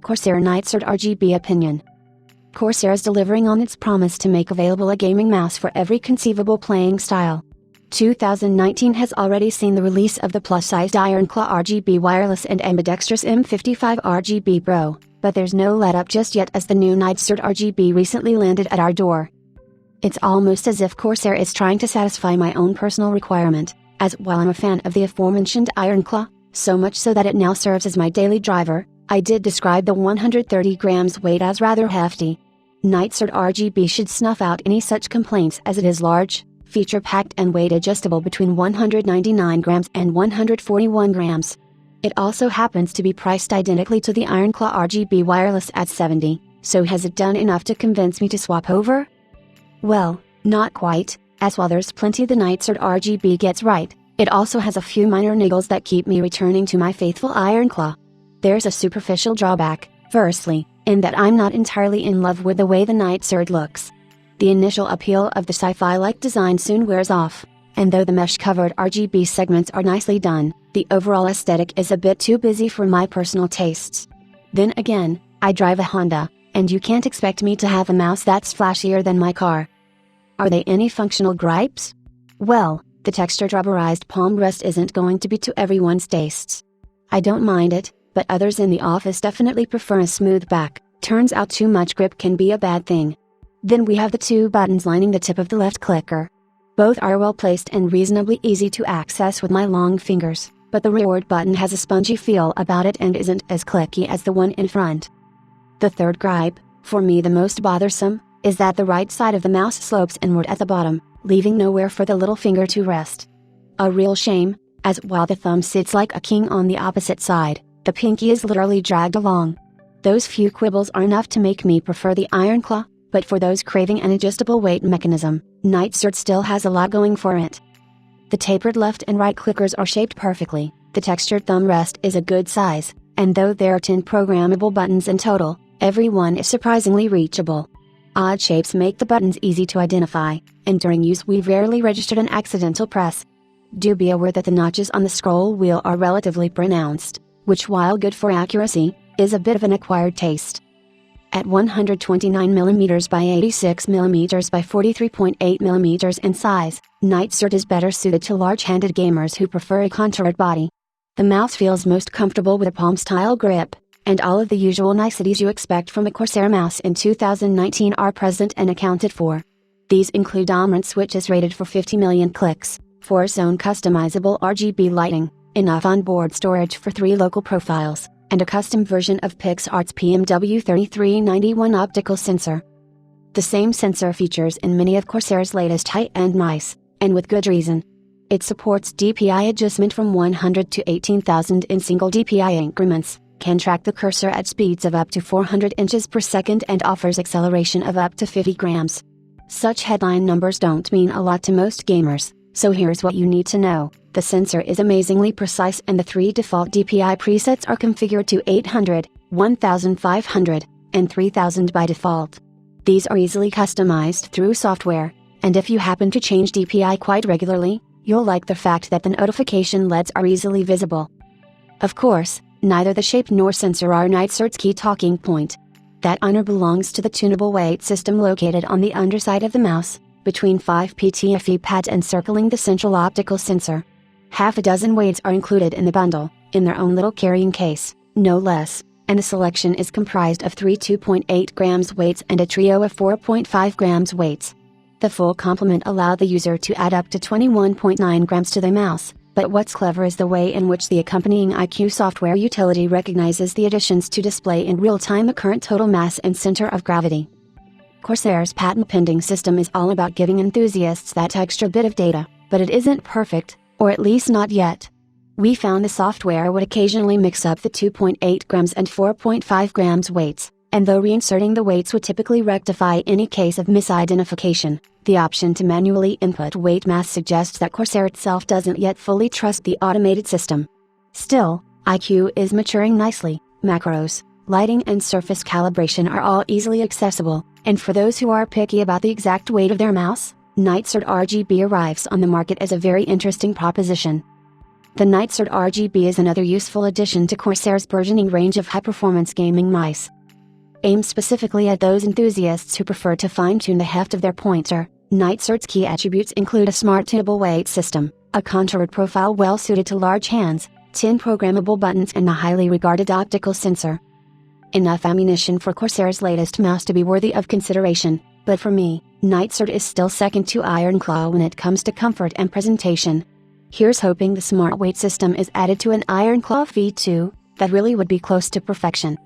Corsair Nightsword RGB opinion. Corsair is delivering on its promise to make available a gaming mouse for every conceivable playing style. 2019 has already seen the release of the plus-sized Ironclaw RGB wireless and ambidextrous M55 RGB Pro, but there's no let-up just yet as the new Nightsword RGB recently landed at our door. It's almost as if Corsair is trying to satisfy my own personal requirement, as while I'm a fan of the aforementioned Ironclaw, so much so that it now serves as my daily driver, I did describe the 130 grams weight as rather hefty. Nightsword RGB should snuff out any such complaints as it is large, feature-packed and weight adjustable between 199 grams and 141 grams. It also happens to be priced identically to the Ironclaw RGB wireless at $70, so has it done enough to convince me to swap over? Well, not quite, as while there's plenty the Nightsword RGB gets right, it also has a few minor niggles that keep me returning to my faithful Ironclaw. There's a superficial drawback, firstly, in that I'm not entirely in love with the way the Nightsword looks. The initial appeal of the sci-fi-like design soon wears off, and though the mesh-covered RGB segments are nicely done, the overall aesthetic is a bit too busy for my personal tastes. Then again, I drive a Honda, and you can't expect me to have a mouse that's flashier than my car. Are they any functional gripes? Well, the textured rubberized palm rest isn't going to be to everyone's tastes. I don't mind it, but others in the office definitely prefer a smooth back. Turns out too much grip can be a bad thing. Then we have the two buttons lining the tip of the left clicker. Both are well placed and reasonably easy to access with my long fingers, but the rearward button has a spongy feel about it and isn't as clicky as the one in front. The third gripe, for me the most bothersome, is that the right side of the mouse slopes inward at the bottom, leaving nowhere for the little finger to rest. A real shame, as while the thumb sits like a king on the opposite side, the pinky is literally dragged along. Those few quibbles are enough to make me prefer the Ironclaw, but for those craving an adjustable weight mechanism, Nightsword still has a lot going for it. The tapered left and right clickers are shaped perfectly, the textured thumb rest is a good size, and though there are 10 programmable buttons in total, every one is surprisingly reachable. Odd shapes make the buttons easy to identify, and during use we've rarely registered an accidental press. Do be aware that the notches on the scroll wheel are relatively pronounced, which while good for accuracy, is a bit of an acquired taste. At 129mm by 86mm by 43.8mm in size, Nightsword is better suited to large-handed gamers who prefer a contoured body. The mouse feels most comfortable with a palm-style grip, and all of the usual niceties you expect from a Corsair mouse in 2019 are present and accounted for. These include dominant switches rated for 50 million clicks, 4-zone customizable RGB lighting, enough onboard storage for 3 local profiles, and a custom version of PixArt's PMW3391 optical sensor. The same sensor features in many of Corsair's latest high-end mice, and with good reason. It supports DPI adjustment from 100 to 18,000 in single DPI increments, can track the cursor at speeds of up to 400 inches per second and offers acceleration of up to 50 grams. Such headline numbers don't mean a lot to most gamers, so here's what you need to know. The sensor is amazingly precise and the 3 default DPI presets are configured to 800, 1500, and 3000 by default. These are easily customized through software, and if you happen to change DPI quite regularly, you'll like the fact that the notification LEDs are easily visible. Of course, neither the shape nor sensor are Nightsword's key talking point. That honor belongs to the tunable weight system located on the underside of the mouse, between 5 PTFE pads encircling the central optical sensor. Half a dozen weights are included in the bundle, in their own little carrying case, no less, and the selection is comprised of 3 2.8 grams weights and a trio of 4.5 grams weights. The full complement allow the user to add up to 21.9 grams to the mouse, but what's clever is the way in which the accompanying IQ software utility recognizes the additions to display in real time the current total mass and center of gravity. Corsair's patent-pending system is all about giving enthusiasts that extra bit of data, but it isn't perfect, or at least not yet. We found the software would occasionally mix up the 2.8 grams and 4.5 grams weights, and though reinserting the weights would typically rectify any case of misidentification, the option to manually input weight mass suggests that Corsair itself doesn't yet fully trust the automated system. Still, IQ is maturing nicely, macros, lighting and surface calibration are all easily accessible, and for those who are picky about the exact weight of their mouse, Nightsword RGB arrives on the market as a very interesting proposition. The Nightsword RGB is another useful addition to Corsair's burgeoning range of high-performance gaming mice. Aimed specifically at those enthusiasts who prefer to fine-tune the heft of their pointer, Nightsword's key attributes include a smart tunable weight system, a contoured profile well-suited to large hands, 10 programmable buttons and a highly regarded optical sensor. Enough ammunition for Corsair's latest mouse to be worthy of consideration, but for me, Nightsword is still second to Ironclaw when it comes to comfort and presentation. Here's hoping the smart weight system is added to an Ironclaw V2, that really would be close to perfection.